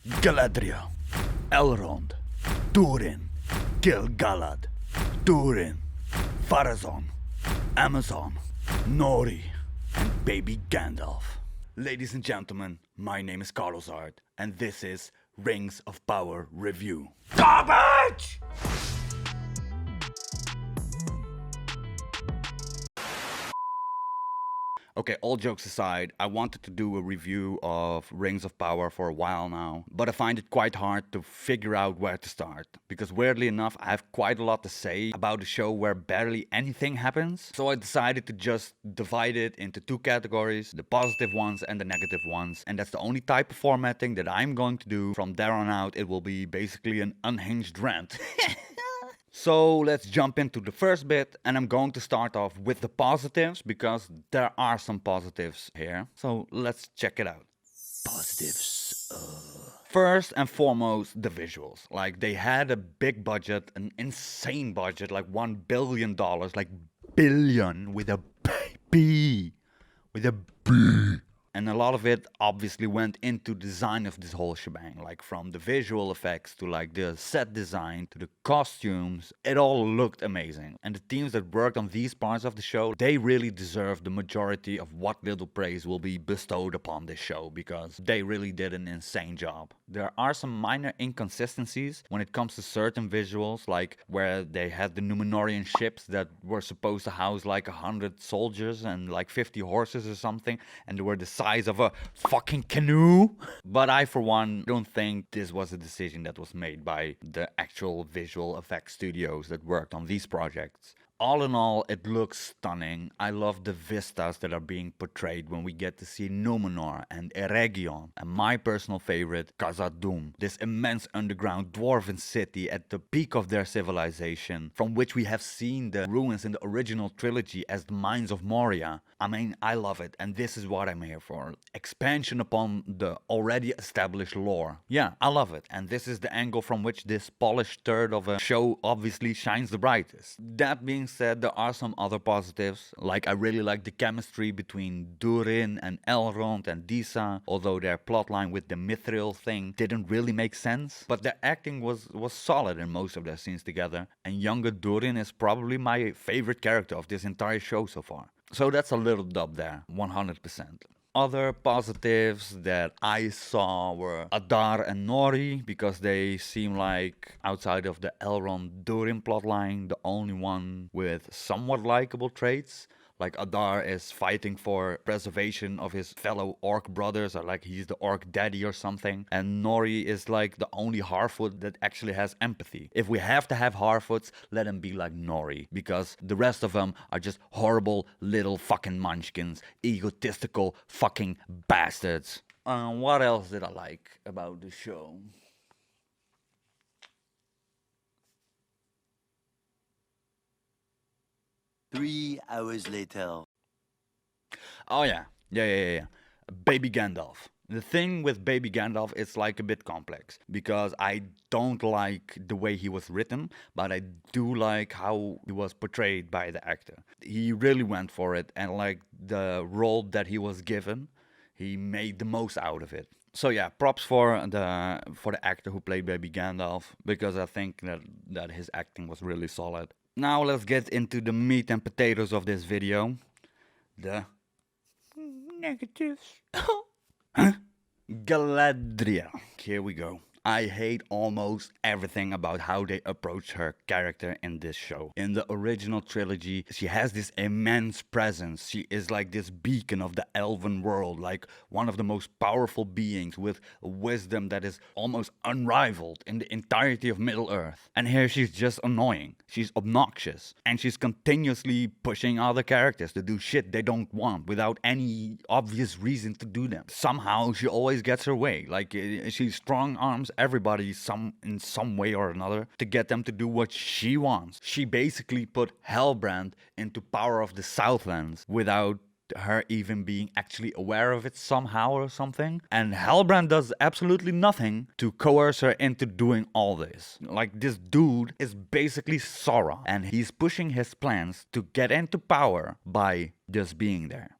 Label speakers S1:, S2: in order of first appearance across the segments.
S1: Galadriel, Elrond, Durin, Gil-galad, Durin, Pharazôn, Amazon, Nori, and baby Gandalf. Ladies and gentlemen, my name is Carloszard, and this is Rings of Power Review. Garbage! Okay, all jokes aside, I wanted to do a review of Rings of Power for a while now, but I find it quite hard to figure out where to start, because weirdly enough, I have quite a lot to say about a show where barely anything happens, so I decided to just divide it into two categories, the positive ones and the negative ones, and that's the only type of formatting that I'm going to do. From there on out, it will be basically an unhinged rant. So let's jump into the first bit, and I'm going to start off with the positives because there are some positives here. So let's check it out. Positives. First and foremost, the visuals. Like, they had a big budget, an insane budget, like $1 billion, like billion with a B. With a B. And a lot of it obviously went into design of this whole shebang, like from the visual effects to like the set design to the costumes. It all looked amazing. And the teams that worked on these parts of the show, they really deserve the majority of what little praise will be bestowed upon this show, because they really did an insane job. There are some minor inconsistencies when it comes to certain visuals, like where they had the Numenorian ships that were supposed to house like 100 soldiers and like 50 horses or something, and they were the size of a fucking canoe. But I, for one, don't think this was a decision that was made by the actual visual effects studios that worked on these projects. All in all, it looks stunning. I love the vistas that are being portrayed when we get to see Numenor and Eregion, and my personal favorite, Khazad-dûm, this immense underground dwarven city at the peak of their civilization, from which we have seen the ruins in the original trilogy as the Mines of Moria. I mean, I love it, and this is what I'm here for. Expansion upon the already established lore. Yeah, I love it, and this is the angle from which this polished third of a show obviously shines the brightest. That being said, there are some other positives, like I really like the chemistry between Durin and Elrond and Disa, although their plotline with the Mithril thing didn't really make sense, but their acting was solid in most of their scenes together, and younger Durin is probably my favorite character of this entire show so far. So that's a little dub there, 100%. Other positives that I saw were Adar and Nori, because they seem like, outside of the Elrond Durin plotline, the only one with somewhat likable traits. Like, Adar is fighting for preservation of his fellow orc brothers, or like he's the orc daddy or something. And Nori is like the only Harfoot that actually has empathy. If we have to have Harfoots, let him be like Nori, because the rest of them are just horrible little fucking munchkins, egotistical fucking bastards. What else did I like about the show?
S2: Three hours later.
S1: Oh yeah. Baby Gandalf. The thing with Baby Gandalf is like a bit complex, because I don't like the way he was written, but I do like how he was portrayed by the actor. He really went for it, and like the role that he was given, he made the most out of it. So yeah, props for the actor who played Baby Gandalf, because I think that his acting was really solid. Now let's get into the meat and potatoes of this video. The negatives. Huh? Galadriel. Here we go. I hate almost everything about how they approach her character in this show. In the original trilogy, she has this immense presence. She is like this beacon of the elven world, like one of the most powerful beings with wisdom that is almost unrivaled in the entirety of Middle-earth. And here she's just annoying. She's obnoxious. And she's continuously pushing other characters to do shit they don't want without any obvious reason to do them. Somehow she always gets her way. Like, she strong arms everybody in some way or another to get them to do what she wants. She basically put Hellbrand into Power of the Southlands without her even being actually aware of it somehow or something. And Hellbrand does absolutely nothing to coerce her into doing all this. Like, this dude is basically Sauron, and he's pushing his plans to get into power by just being there.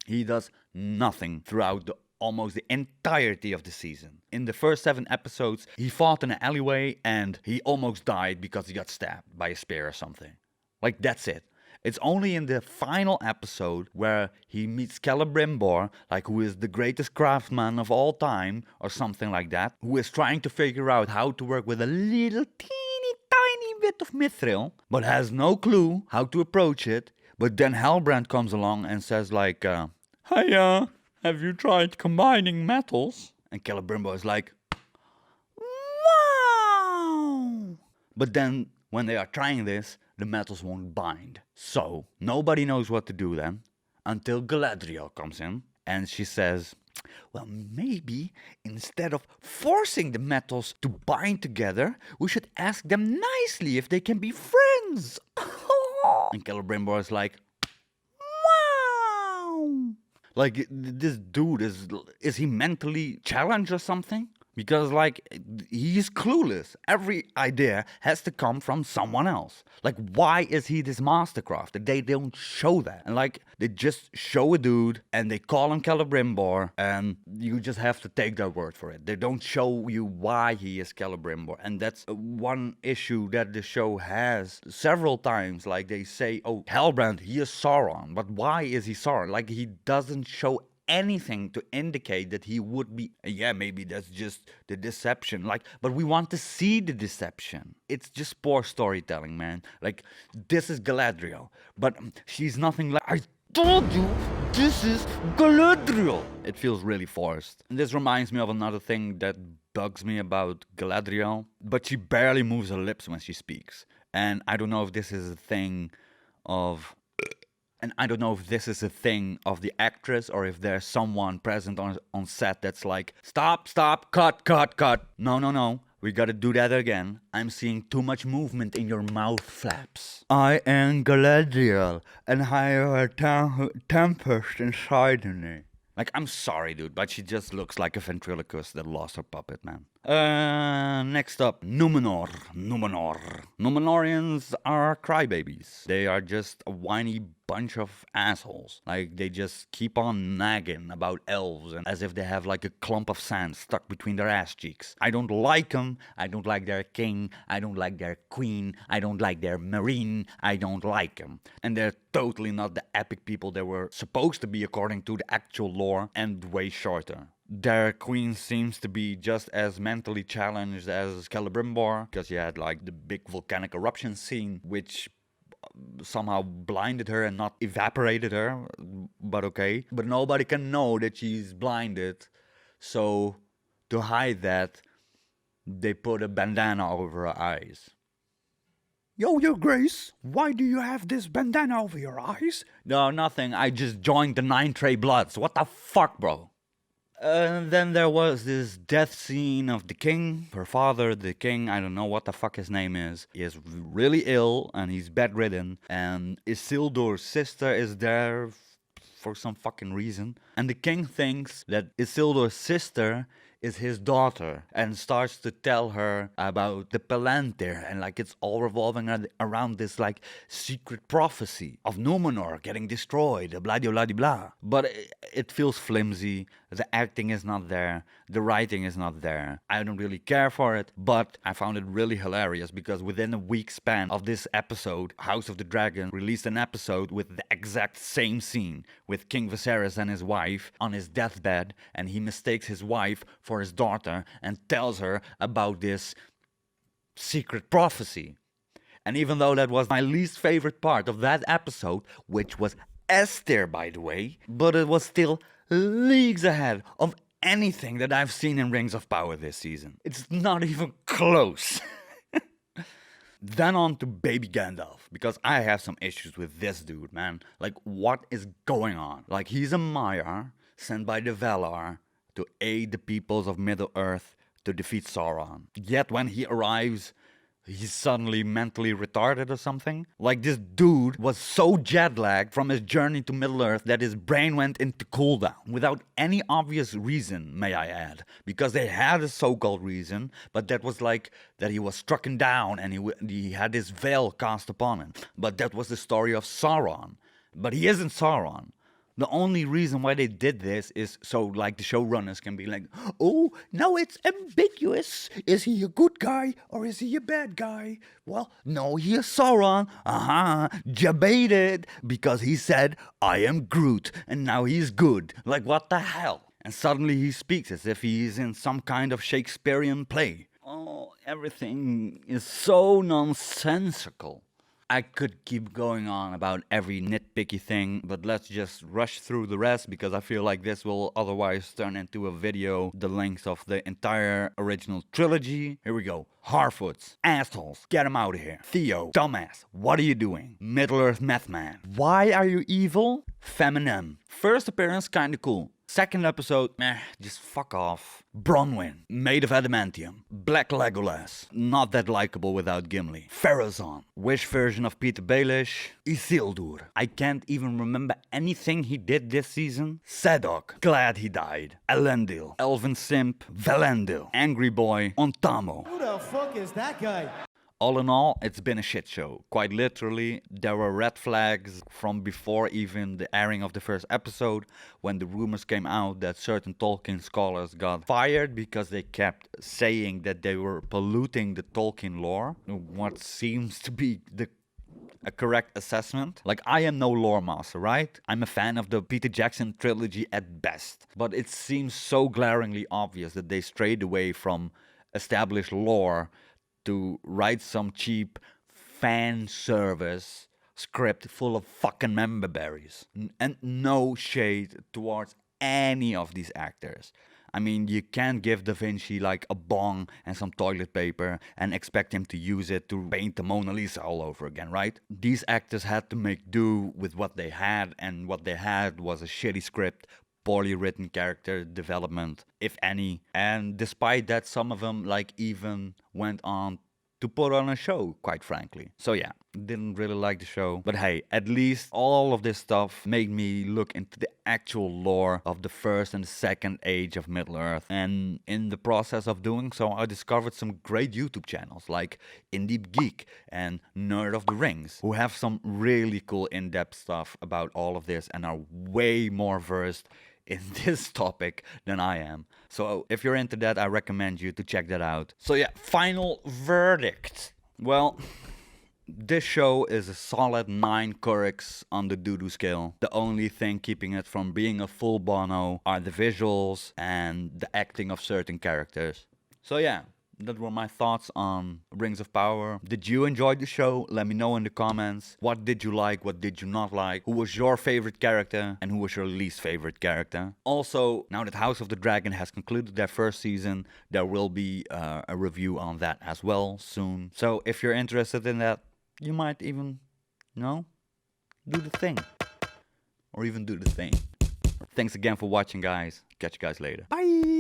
S1: He does nothing throughout the almost the entirety of the season. In the first 7 episodes, he fought in an alleyway and he almost died because he got stabbed by a spear or something. Like, that's it. It's only in the final episode where he meets Celebrimbor, like, who is the greatest craftsman of all time, or something like that, who is trying to figure out how to work with a little teeny tiny bit of mithril, but has no clue how to approach it. But then Halbrand comes along and says like, hey, have you tried combining metals? And Celebrimbor is like, wow! But then, when they are trying this, the metals won't bind. So, nobody knows what to do then, until Galadriel comes in, and she says, well, maybe instead of forcing the metals to bind together, we should ask them nicely if they can be friends. And Celebrimbor is like, wow! Like, this dude, is he mentally challenged or something? Because, like, he's clueless. Every idea has to come from someone else. Like, why is he this mastercraft? They don't show that. And, like, they just show a dude and they call him Celebrimbor and you just have to take their word for it. They don't show you why he is Celebrimbor. And that's one issue that the show has several times. Like, they say, oh, Halbrand, he is Sauron. But why is he Sauron? Like, he doesn't show anything to indicate that he would be. Yeah, maybe that's just the deception, like, but we want to see the deception. It's just poor storytelling, man. Like, this is Galadriel, but she's nothing like, I told you this is Galadriel. It feels really forced. And this reminds me of another thing that bugs me about Galadriel, but she barely moves her lips when she speaks. And I don't know if this is a thing of the actress, or if there's someone present on set that's like, stop, cut. No. We gotta do that again. I'm seeing too much movement in your mouth flaps. I am Galadriel, and I have a tempest inside me. Like, I'm sorry, dude, but she just looks like a ventriloquist that lost her puppet, man. Next up, Numenor. Numenorians are crybabies. They are just a whiny bunch of assholes. Like, they just keep on nagging about elves, and as if they have like a clump of sand stuck between their ass cheeks. I don't like them. I don't like their king. I don't like their queen. I don't like their marine. I don't like them. And they're totally not the epic people they were supposed to be according to the actual lore, and way shorter. Their queen seems to be just as mentally challenged as Celebrimbor, because she had like the big volcanic eruption scene, which somehow blinded her and not evaporated her, but okay. But nobody can know that she's blinded, so to hide that, they put a bandana over her eyes. Yo, Your Grace, why do you have this bandana over your eyes? No, nothing, I just joined the 9 Trey Bloods. What the fuck, bro? Then there was this death scene of the king. Her father, the king, I don't know what the fuck his name is really ill and he's bedridden. And Isildur's sister is there for some fucking reason. And the king thinks that Isildur's sister is his daughter and starts to tell her about the Palantir, and like it's all revolving around this like secret prophecy of Numenor getting destroyed, blah blah blah blah. But it feels flimsy. The acting is not there. The writing is not there. I don't really care for it, but I found it really hilarious because within a week span of this episode, House of the Dragon released an episode with the exact same scene with King Viserys and his wife on his deathbed, and he mistakes his wife for his daughter and tells her about this secret prophecy. And even though that was my least favorite part of that episode, which was S tier by the way, but it was still leagues ahead of anything that I've seen in Rings of Power this season. It's not even close. Then on to Baby Gandalf, because I have some issues with this dude, man. Like, what is going on? Like, he's a Maiar sent by the Valar to aid the peoples of Middle-earth to defeat Sauron. Yet when he arrives, he's suddenly mentally retarded or something. Like, this dude was so jet-lagged from his journey to Middle-earth that his brain went into cooldown. Without any obvious reason, may I add. Because they had a so-called reason, but that was like that he was struck down and he had his veil cast upon him. But that was the story of Sauron. But he isn't Sauron. The only reason why they did this is so like the showrunners can be like, oh, now it's ambiguous. Is he a good guy or is he a bad guy? Well, no, he is Sauron. Debated because he said, I am Groot, and now he's good. Like, what the hell? And suddenly he speaks as if he is in some kind of Shakespearean play. Oh, everything is so nonsensical. I could keep going on about every nitpicky thing, but let's just rush through the rest because I feel like this will otherwise turn into a video the length of the entire original trilogy. Here we go. Harfoots, assholes, get him out of here. Theo, dumbass, what are you doing? Middle-earth meth man, why are you evil? Feminem, first appearance kinda cool. Second episode, just fuck off. Bronwyn, made of adamantium. Black Legolas, not that likable without Gimli. Pharazôn, wish version of Peter Baelish. Isildur, I can't even remember anything he did this season. Sadok, glad he died. Elendil, Elven Simp. Valendil, Angry Boy. Ontamo.
S3: Who the fuck is that guy?
S1: All in all, it's been a shit show. Quite literally, there were red flags from before even the airing of the first episode, when the rumors came out that certain Tolkien scholars got fired because they kept saying that they were polluting the Tolkien lore, what seems to be a correct assessment. Like, I am no lore master, right? I'm a fan of the Peter Jackson trilogy at best. But it seems so glaringly obvious that they strayed away from established lore to write some cheap fan service script full of fucking member berries. And no shade towards any of these actors. I mean, you can't give Da Vinci like a bong and some toilet paper and expect him to use it to paint the Mona Lisa all over again, right? These actors had to make do with what they had, and what they had was a shitty script, poorly written character development, if any. And despite that, some of them like even went on to put on a show, quite frankly. So yeah, didn't really like the show. But hey, at least all of this stuff made me look into the actual lore of the first and the second age of Middle-earth. And in the process of doing so, I discovered some great YouTube channels like Indie Geek and Nerd of the Rings, who have some really cool in-depth stuff about all of this and are way more versed in this topic than I am. So if you're into that, I recommend you to check that out. So yeah, final verdict. Well, this show is a solid 9 Curricks on the doo-doo scale. The only thing keeping it from being a full Bono are the visuals and the acting of certain characters. So yeah, that were my thoughts on Rings of Power. Did you enjoy the show? Let me know in the comments. What did you like? What did you not like? Who was your favorite character? And who was your least favorite character? Also, now that House of the Dragon has concluded their first season, there will be a review on that as well soon. So if you're interested in that, you might even, do the thing. Or even do the thing. Thanks again for watching, guys. Catch you guys later. Bye!